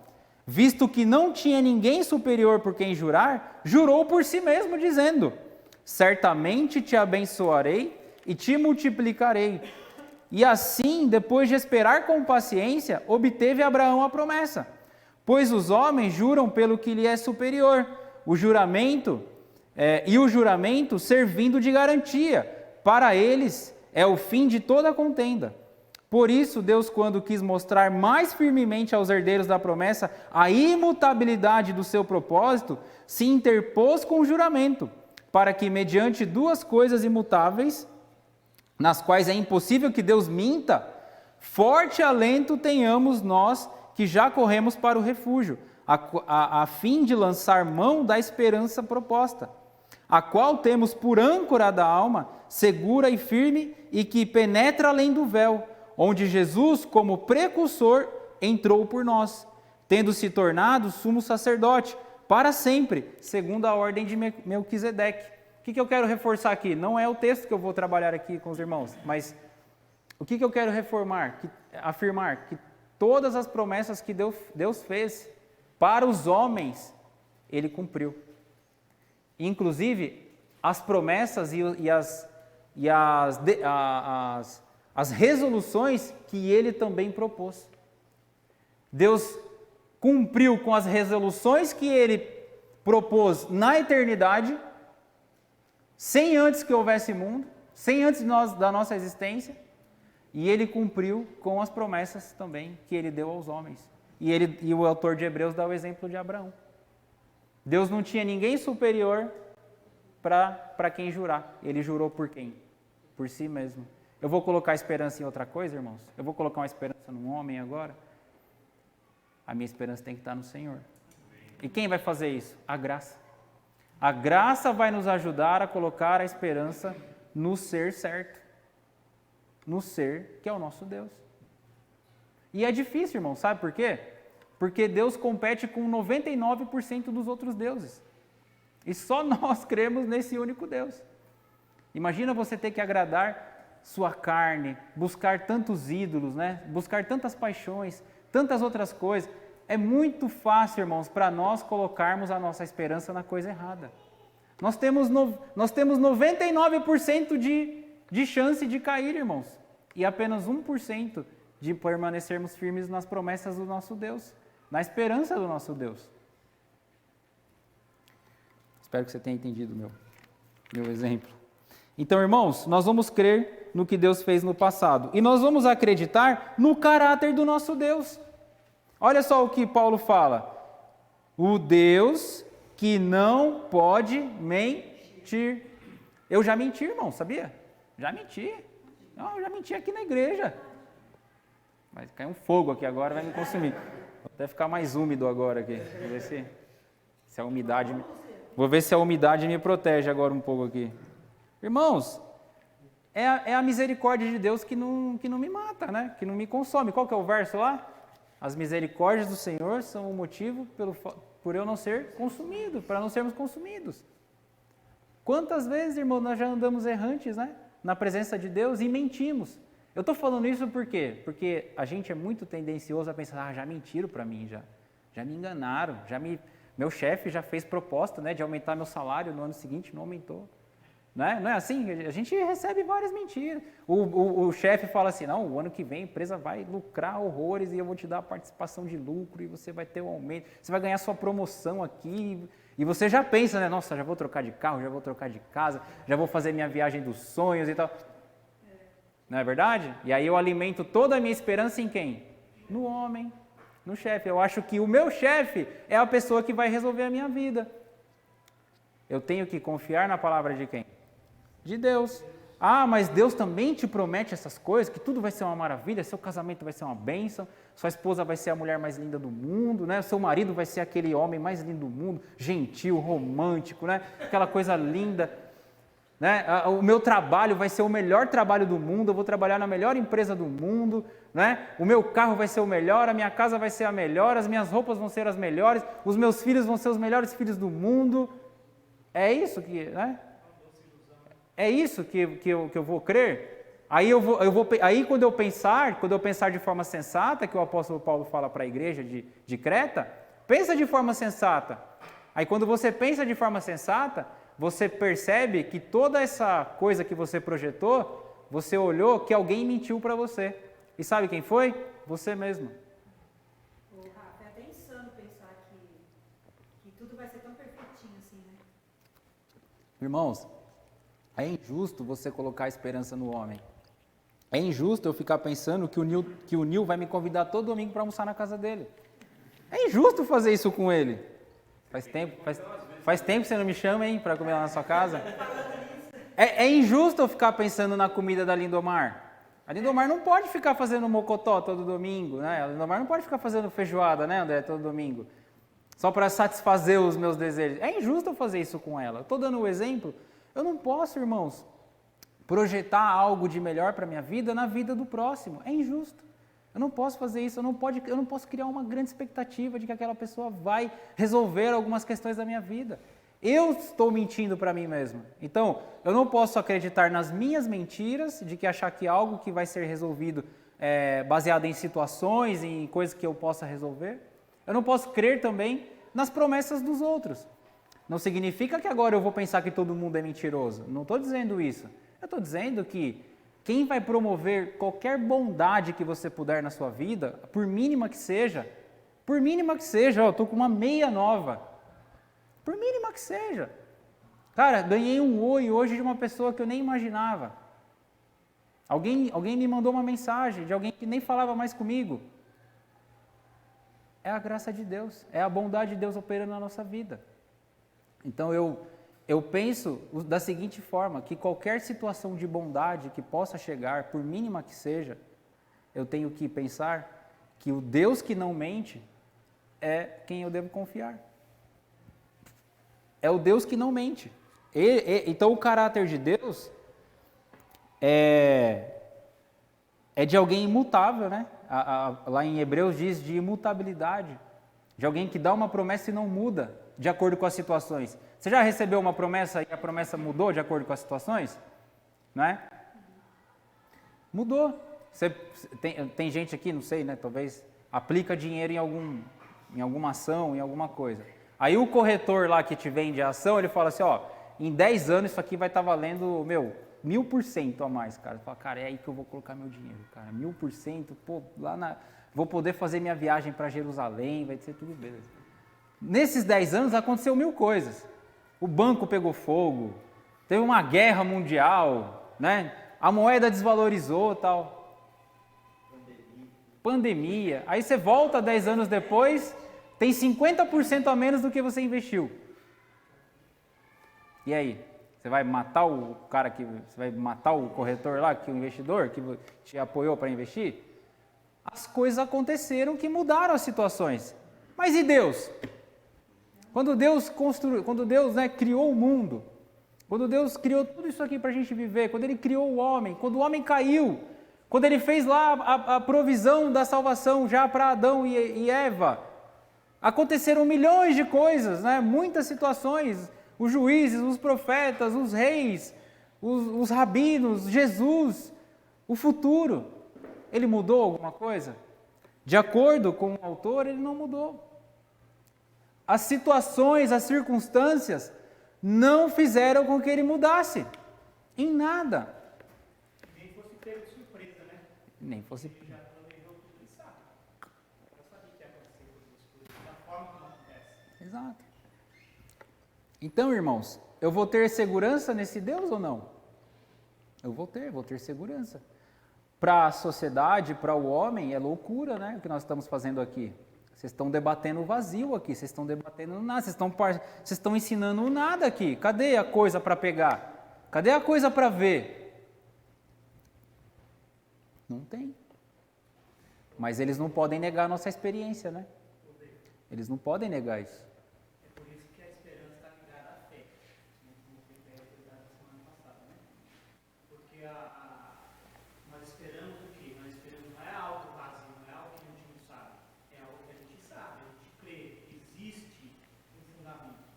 visto que não tinha ninguém superior por quem jurar, jurou por si mesmo, dizendo: certamente te abençoarei e te multiplicarei. E assim, depois de esperar com paciência, obteve Abraão a promessa. Pois os homens juram pelo que lhe é superior, o juramento servindo de garantia. Para eles é o fim de toda contenda. Por isso, Deus, quando quis mostrar mais firmemente aos herdeiros da promessa a imutabilidade do seu propósito, se interpôs com o juramento, para que, mediante duas coisas imutáveis, nas quais é impossível que Deus minta, forte alento tenhamos nós que já corremos para o refúgio, a fim de lançar mão da esperança proposta, a qual temos por âncora da alma, segura e firme, e que penetra além do véu, onde Jesus, como precursor, entrou por nós, tendo se tornado sumo sacerdote, para sempre, segundo a ordem de Melquisedeque. O que eu quero reforçar aqui? Não é o texto que eu vou trabalhar aqui com os irmãos, mas o que eu quero afirmar? Que todas as promessas que Deus fez para os homens, Ele cumpriu. Inclusive, as promessas e as resoluções que Ele também propôs. Deus cumpriu com as resoluções que Ele propôs na eternidade, sem antes que houvesse mundo, sem antes da nossa existência, e Ele cumpriu com as promessas também que Ele deu aos homens. E o autor de Hebreus dá o exemplo de Abraão. Deus não tinha ninguém superior para quem jurar. Ele jurou por quem? Por si mesmo. Eu vou colocar esperança em outra coisa, irmãos? Eu vou colocar uma esperança num homem agora? A minha esperança tem que estar no Senhor. E quem vai fazer isso? A graça. A graça vai nos ajudar a colocar a esperança no ser certo. No ser que é o nosso Deus. E é difícil, irmão, sabe por quê? Porque Deus compete com 99% dos outros deuses. E só nós cremos nesse único Deus. Imagina você ter que agradar sua carne, buscar tantos ídolos, né? Buscar tantas paixões, tantas outras coisas. É muito fácil, irmãos, para nós colocarmos a nossa esperança na coisa errada. Nós temos 99% de chance de cair, irmãos. E apenas 1% de permanecermos firmes nas promessas do nosso Deus, na esperança do nosso Deus. Espero que você tenha entendido meu exemplo. Então, irmãos, nós vamos crer no que Deus fez no passado. E nós vamos acreditar no caráter do nosso Deus. Olha só o que Paulo fala. O Deus que não pode mentir. Eu já menti, irmão, sabia? Já menti. Não, eu já menti aqui na igreja. Vai cair um fogo aqui agora, vai me consumir. Vou até ficar mais úmido agora aqui. Vou ver se a umidade... Vou ver se a umidade me protege agora um pouco aqui. Irmãos, é a misericórdia de Deus que não me mata, né? Que não me consome. Qual que é o verso lá? As misericórdias do Senhor são o motivo por eu não ser consumido, para não sermos consumidos. Quantas vezes, irmão, nós já andamos errantes, né? Na presença de Deus e mentimos. Eu estou falando isso por quê? Porque a gente é muito tendencioso a pensar, já mentiram para mim, já me enganaram, meu chefe já fez proposta, né, de aumentar meu salário no ano seguinte, não aumentou. Né? Não é assim? A gente recebe várias mentiras. O chefe fala assim, não, o ano que vem a empresa vai lucrar horrores e eu vou te dar a participação de lucro e você vai ter um aumento, você vai ganhar sua promoção aqui. E você já pensa, né? Nossa, já vou trocar de carro, já vou trocar de casa, já vou fazer minha viagem dos sonhos e tal. Não é verdade? E aí eu alimento toda a minha esperança em quem? No homem, no chefe. Eu acho que o meu chefe é a pessoa que vai resolver a minha vida. Eu tenho que confiar na palavra de quem? De Deus. Ah, mas Deus também te promete essas coisas, que tudo vai ser uma maravilha, seu casamento vai ser uma bênção, sua esposa vai ser a mulher mais linda do mundo, né? Seu marido vai ser aquele homem mais lindo do mundo, gentil, romântico, né? Aquela coisa linda. Né? O meu trabalho vai ser o melhor trabalho do mundo, eu vou trabalhar na melhor empresa do mundo, né? O meu carro vai ser o melhor, a minha casa vai ser a melhor, as minhas roupas vão ser as melhores, os meus filhos vão ser os melhores filhos do mundo. É isso que, né? É isso que eu vou crer? Aí quando eu pensar de forma sensata, que o apóstolo Paulo fala para a igreja de Creta, pensa de forma sensata. Aí quando você pensa de forma sensata, você percebe que toda essa coisa que você projetou, você olhou que alguém mentiu para você. E sabe quem foi? Você mesmo. É até insano pensar que tudo vai ser tão perfeitinho assim, né? Irmãos, é injusto você colocar esperança no homem. É injusto eu ficar pensando que o Nil vai me convidar todo domingo para almoçar na casa dele. É injusto fazer isso com ele. Faz tempo que você não me chama, hein, para comer lá na sua casa. É injusto eu ficar pensando na comida da Lindomar. A Lindomar não pode ficar fazendo mocotó todo domingo, né? A Lindomar não pode ficar fazendo feijoada, né, André, todo domingo. Só para satisfazer os meus desejos. É injusto eu fazer isso com ela. Estou dando o exemplo. Eu não posso, irmãos, projetar algo de melhor para a minha vida na vida do próximo. É injusto. Eu não posso fazer isso, eu não posso criar uma grande expectativa de que aquela pessoa vai resolver algumas questões da minha vida. Eu estou mentindo para mim mesmo. Então, eu não posso acreditar nas minhas mentiras, de que achar que algo que vai ser resolvido baseado em situações, em coisas que eu possa resolver. Eu não posso crer também nas promessas dos outros. Não significa que agora eu vou pensar que todo mundo é mentiroso. Não estou dizendo isso. Eu estou dizendo que quem vai promover qualquer bondade que você puder na sua vida, por mínima que seja, ó, estou com uma meia nova, por mínima que seja. Cara, ganhei um oi hoje de uma pessoa que eu nem imaginava. Alguém me mandou uma mensagem de alguém que nem falava mais comigo. É a graça de Deus, é a bondade de Deus operando na nossa vida. Então eu penso da seguinte forma, que qualquer situação de bondade que possa chegar, por mínima que seja, eu tenho que pensar que o Deus que não mente é quem eu devo confiar. É o Deus que não mente. Então o caráter de Deus é de alguém imutável, né? Lá em Hebreus diz de imutabilidade, de alguém que dá uma promessa e não muda de acordo com as situações. Você já recebeu uma promessa e a promessa mudou de acordo com as situações? Não é? Mudou. Tem gente aqui, não sei, né? Talvez aplica dinheiro em alguma ação, em alguma coisa. Aí o corretor lá que te vende a ação, ele fala assim, ó, em 10 anos isso aqui vai estar valendo, 1000% a mais, cara. Você fala, cara, é aí que eu vou colocar meu dinheiro, cara. 1000%, pô, vou poder fazer minha viagem para Jerusalém, vai ser tudo beleza. Nesses 10 anos aconteceu 1000 coisas. O banco pegou fogo, teve uma guerra mundial, né? A moeda desvalorizou, tal. Pandemia. Aí você volta 10 anos depois, tem 50% a menos do que você investiu. E aí? Você vai matar o cara você vai matar o corretor lá, o investidor que te apoiou para investir? As coisas aconteceram que mudaram as situações. Mas e Deus? Quando Deus criou o mundo, quando Deus criou tudo isso aqui para a gente viver, quando Ele criou o homem, quando o homem caiu, quando Ele fez lá a provisão da salvação já para Adão e Eva, aconteceram milhões de coisas, né? Muitas situações, os juízes, os profetas, os reis, os rabinos, Jesus, o futuro. Ele mudou alguma coisa? De acordo com o autor, ele não mudou. As situações, as circunstâncias não fizeram com que ele mudasse. Em nada. Nem fosse pego de surpresa, né? Nem fosse. Ele já planejou tudo e sabe. Eu sabia que ia acontecer todas as coisas, da forma como acontece. Exato. Então, irmãos, eu vou ter segurança nesse Deus ou não? Eu vou ter segurança. Para a sociedade, para o homem, é loucura, né? O que nós estamos fazendo aqui. Vocês estão debatendo o vazio aqui, vocês estão debatendo nada, vocês estão ensinando nada aqui. Cadê a coisa para pegar? Cadê a coisa para ver? Não tem. Mas eles não podem negar a nossa experiência, né? Eles não podem negar isso. É por isso que a esperança está ligada à fé. Como foi estudado na semana passada, né? Porque nós esperamos o quê? Nós esperamos não é algo vazio, não é algo que a gente não sabe. É algo que a gente sabe, a gente crê, existe um fundamento.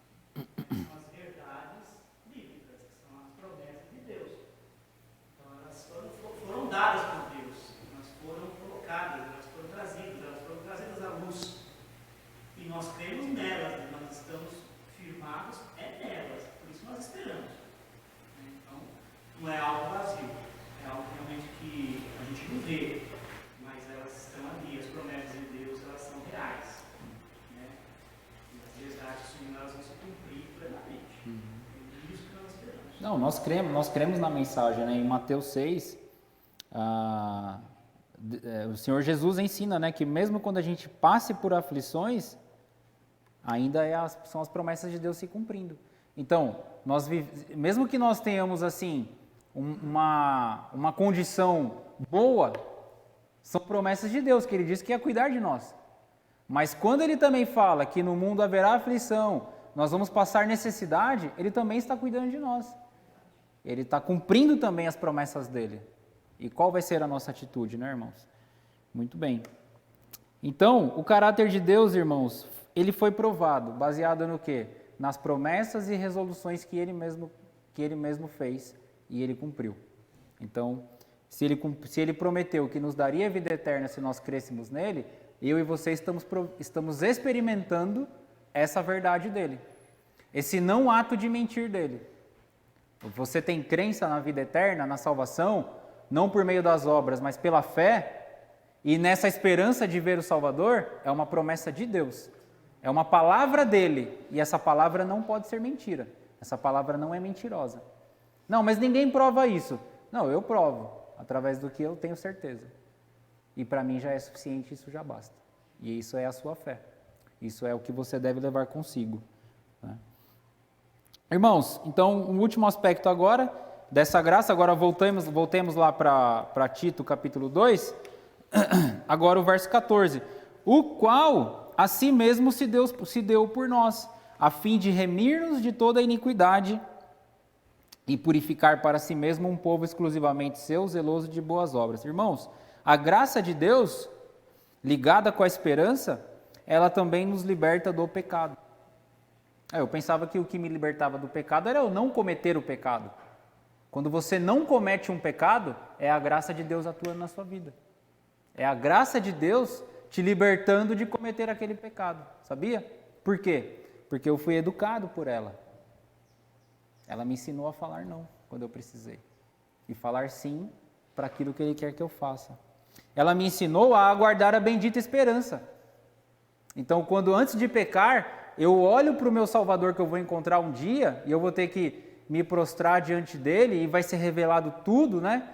São as verdades bíblicas, que são as promessas de Deus. Então elas foram dadas por Deus, elas foram colocadas, elas foram trazidas à luz. E nós cremos nelas, nós estamos firmados nelas, por isso nós esperamos. Então, não é algo vazio, é algo realmente que a gente não vê, mas elas estão ali, as promessas de Deus, elas são reais. Né? E as verdades sim, elas vão se cumprir plenamente. É isso que nós esperamos. Não, nós cremos na mensagem, né? Em Mateus 6, o Senhor Jesus ensina, né, que mesmo quando a gente passe por aflições, ainda são as promessas de Deus se cumprindo. Então, mesmo que nós tenhamos assim uma condição boa, são promessas de Deus, que Ele diz que ia cuidar de nós. Mas quando Ele também fala que no mundo haverá aflição, nós vamos passar necessidade, Ele também está cuidando de nós. Ele está cumprindo também as promessas dEle. E qual vai ser a nossa atitude, né, irmãos? Muito bem. Então, o caráter de Deus, irmãos, ele foi provado, baseado no quê? Nas promessas e resoluções que ele mesmo fez e ele cumpriu. Então, se ele prometeu que nos daria vida eterna se nós crêssemos nele, eu e você estamos experimentando essa verdade dele. Esse não ato de mentir dele. Você tem crença na vida eterna, na salvação, não por meio das obras, mas pela fé, e nessa esperança de ver o Salvador, é uma promessa de Deus. É uma palavra dele, e essa palavra não pode ser mentira. Essa palavra não é mentirosa. Não, mas ninguém prova isso. Não, eu provo, através do que eu tenho certeza. E para mim já é suficiente, isso já basta. E isso é a sua fé. Isso é o que você deve levar consigo. Né? Irmãos, então, um último aspecto agora, dessa graça, agora voltemos lá para Tito, capítulo 2, agora o verso 14. O qual a si mesmo se deu por nós, a fim de remir-nos de toda a iniquidade e purificar para si mesmo um povo exclusivamente seu, zeloso de boas obras. Irmãos, a graça de Deus, ligada com a esperança, ela também nos liberta do pecado. Eu pensava que o que me libertava do pecado era eu não cometer o pecado. Quando você não comete um pecado, é a graça de Deus atuando na sua vida. É a graça de Deus te libertando de cometer aquele pecado, sabia? Por quê? Porque eu fui educado por ela. Ela me ensinou a falar não, quando eu precisei. E falar sim para aquilo que Ele quer que eu faça. Ela me ensinou a aguardar a bendita esperança. Então, quando antes de pecar, eu olho para o meu Salvador que eu vou encontrar um dia, e eu vou ter que me prostrar diante dele, e vai ser revelado tudo, né?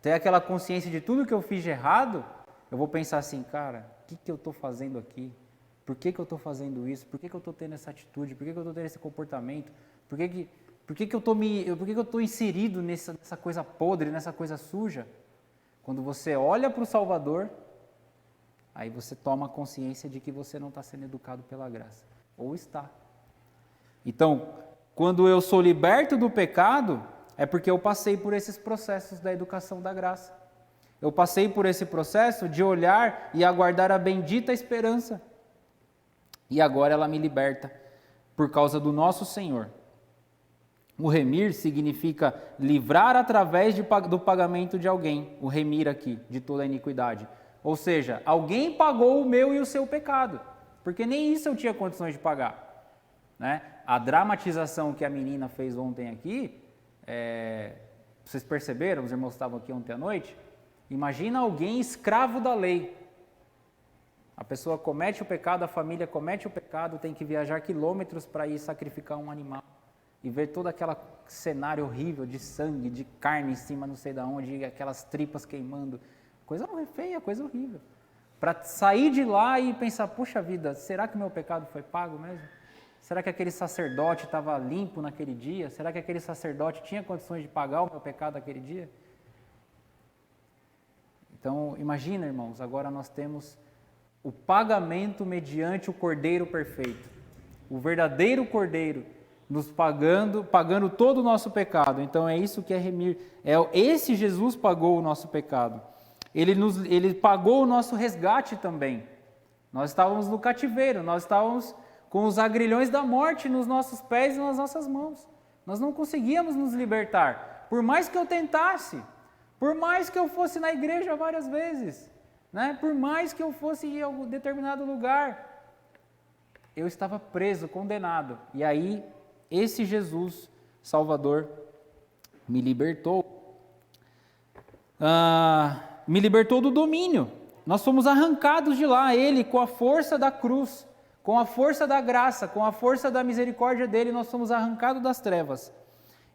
Ter aquela consciência de tudo que eu fiz de errado, eu vou pensar assim, cara, o que eu estou fazendo aqui? Por que eu estou fazendo isso? Por que eu estou tendo essa atitude? Por que eu estou tendo esse comportamento? Por que eu estou inserido nessa coisa podre, nessa coisa suja? Quando você olha para o Salvador, aí você toma consciência de que você não está sendo educado pela graça. Ou está. Então, quando eu sou liberto do pecado, é porque eu passei por esses processos da educação da graça. Eu passei por esse processo de olhar e aguardar a bendita esperança. E agora ela me liberta, por causa do nosso Senhor. O remir significa livrar através do pagamento de alguém. O remir aqui, de toda a iniquidade. Ou seja, alguém pagou o meu e o seu pecado. Porque nem isso eu tinha condições de pagar. Né? A dramatização que a menina fez ontem aqui, Vocês perceberam? Os irmãos estavam aqui ontem à noite. Imagina alguém escravo da lei. A pessoa comete o pecado, a família comete o pecado, tem que viajar quilômetros para ir sacrificar um animal e ver todo aquele cenário horrível de sangue, de carne em cima não sei de onde, aquelas tripas queimando. Coisa feia, coisa horrível. Para sair de lá e pensar, puxa vida, será que meu pecado foi pago mesmo? Será que aquele sacerdote estava limpo naquele dia? Será que aquele sacerdote tinha condições de pagar o meu pecado naquele dia? Então, imagina, irmãos, agora nós temos o pagamento mediante o Cordeiro perfeito. O verdadeiro Cordeiro nos pagando todo o nosso pecado. Então, é isso que é remir. Esse Jesus pagou o nosso pecado. Ele pagou o nosso resgate também. Nós estávamos no cativeiro, nós estávamos com os agrilhões da morte nos nossos pés e nas nossas mãos. Nós não conseguíamos nos libertar. Por mais que eu tentasse, por mais que eu fosse na igreja várias vezes, né? Por mais que eu fosse em algum determinado lugar, eu estava preso, condenado. E aí, esse Jesus, Salvador, me libertou. Me libertou do domínio. Nós fomos arrancados de lá, Ele, com a força da cruz, com a força da graça, com a força da misericórdia dEle, nós fomos arrancados das trevas.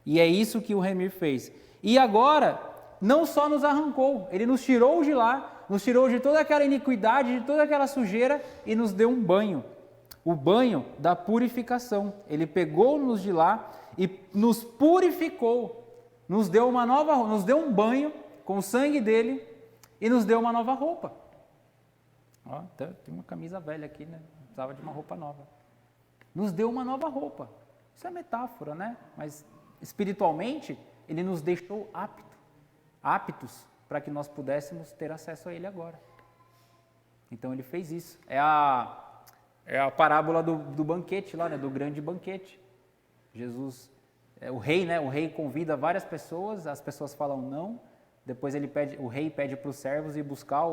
E é isso que o remir fez. E agora, não só nos arrancou, Ele nos tirou de lá, nos tirou de toda aquela iniquidade, de toda aquela sujeira e nos deu um banho. O banho da purificação. Ele pegou-nos de lá e nos purificou. Nos deu um banho com o sangue dele e nos deu uma nova roupa. Ó, tem uma camisa velha aqui, né? Precisava de uma roupa nova. Nos deu uma nova roupa. Isso é metáfora, né? Mas espiritualmente, ele nos deixou aptos para que nós pudéssemos ter acesso a ele agora. Então ele fez isso. É a parábola do banquete lá, né? Do grande banquete. Jesus, o rei, né? O rei convida várias pessoas, as pessoas falam não. Depois o rei pede para os servos ir buscar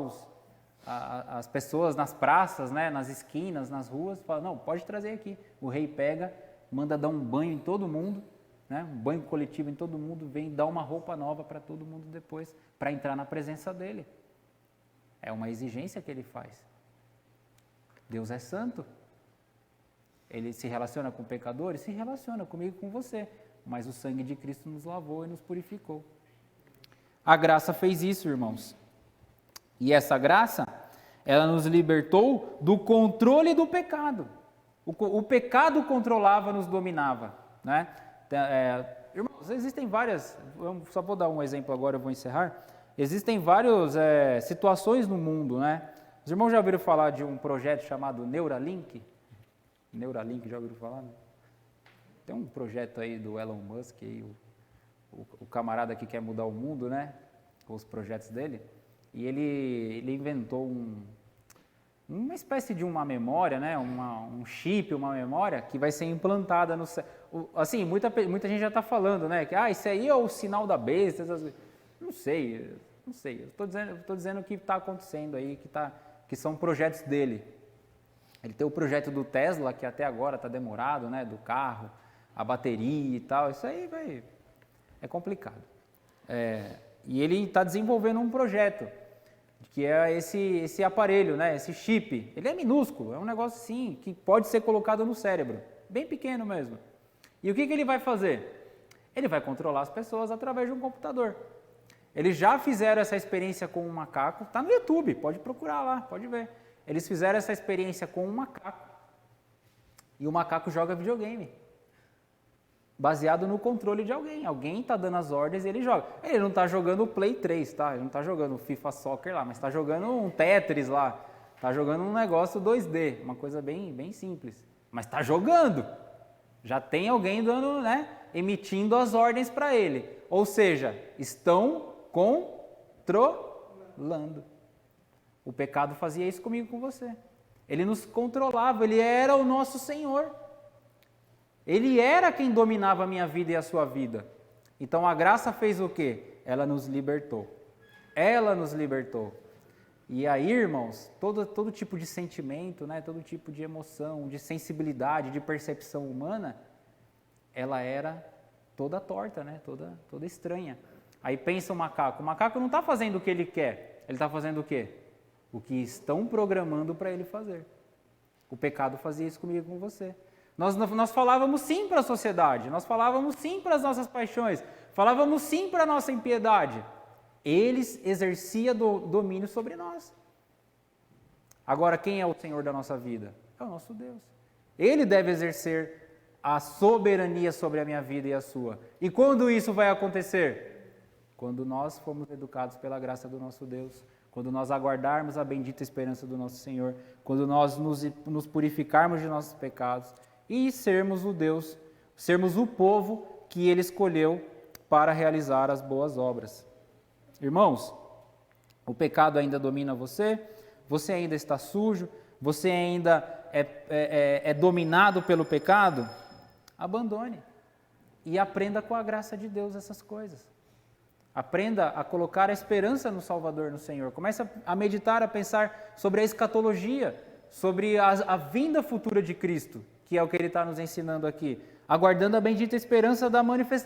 as pessoas nas praças, né, nas esquinas, nas ruas, fala, não, pode trazer aqui. O rei pega, manda dar um banho em todo mundo, né, um banho coletivo em todo mundo, vem dar uma roupa nova para todo mundo depois, para entrar na presença dele. É uma exigência que ele faz. Deus é santo. Ele se relaciona com pecadores? Se relaciona comigo e com você. Mas o sangue de Cristo nos lavou e nos purificou. A graça fez isso, irmãos. E essa graça, ela nos libertou do controle do pecado. O pecado controlava, nos dominava, né? Irmãos, existem várias, só vou dar um exemplo agora, eu vou encerrar. Existem várias situações no mundo, né? Os irmãos já ouviram falar de um projeto chamado Neuralink? Neuralink, já ouviram falar? Né? Tem um projeto aí do Elon Musk, aí, o camarada que quer mudar o mundo, né? Com os projetos dele. E ele inventou uma espécie de uma memória, né? Um chip, uma memória que vai ser implantada no cérebro. Assim, muita gente já está falando, né? Que isso aí é o sinal da besta. Não sei. Eu estou dizendo o que está acontecendo aí, que são projetos dele. Ele tem o projeto do Tesla, que até agora está demorado, né? Do carro, a bateria e tal. Isso aí é complicado. E ele está desenvolvendo um projeto, que é esse aparelho, né? Esse chip. Ele é minúsculo, é um negócio assim, que pode ser colocado no cérebro, bem pequeno mesmo. E o que ele vai fazer? Ele vai controlar as pessoas através de um computador. Eles já fizeram essa experiência com um macaco, está no YouTube, pode procurar lá, pode ver. Eles fizeram essa experiência com um macaco, e o macaco joga videogame. Baseado no controle de alguém. Alguém está dando as ordens e ele joga. Ele não está jogando o Play 3, tá? Ele não está jogando o FIFA Soccer lá, mas está jogando um Tetris lá. Está jogando um negócio 2D, uma coisa bem simples. Mas está jogando. Já tem alguém dando, né? Emitindo as ordens para ele. Ou seja, estão controlando. O pecado fazia isso comigo e com você. Ele nos controlava, ele era o nosso Senhor. Ele era quem dominava a minha vida e a sua vida. Então a graça fez o quê? Ela nos libertou. Ela nos libertou. E aí, irmãos, todo tipo de sentimento, né, todo tipo de emoção, de sensibilidade, de percepção humana, ela era toda torta, né, toda estranha. Aí pensa o macaco não está fazendo o que ele quer, ele está fazendo o quê? O que estão programando para ele fazer. O pecado fazia isso comigo e com você. Nós falávamos sim para a sociedade, nós falávamos sim para as nossas paixões, falávamos sim para a nossa impiedade. Eles exerciam domínio sobre nós. Agora, quem é o Senhor da nossa vida? É o nosso Deus. Ele deve exercer a soberania sobre a minha vida e a sua. E quando isso vai acontecer? Quando nós formos educados pela graça do nosso Deus, quando nós aguardarmos a bendita esperança do nosso Senhor, quando nós nos purificarmos de nossos pecados e sermos o povo que Ele escolheu para realizar as boas obras. Irmãos, o pecado ainda domina você, você ainda está sujo, você ainda é dominado pelo pecado, abandone e aprenda com a graça de Deus essas coisas. Aprenda a colocar a esperança no Salvador, no Senhor. Comece a meditar, a pensar sobre a escatologia, sobre a vinda futura de Cristo, que é o que Ele está nos ensinando aqui, aguardando a bendita esperança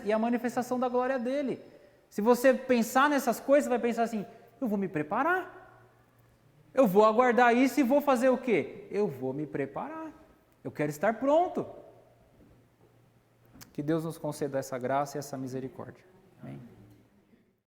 e a manifestação da glória dEle. Se você pensar nessas coisas, você vai pensar assim, eu vou me preparar. Eu vou aguardar isso e vou fazer o quê? Eu vou me preparar. Eu quero estar pronto. Que Deus nos conceda essa graça e essa misericórdia. Amém.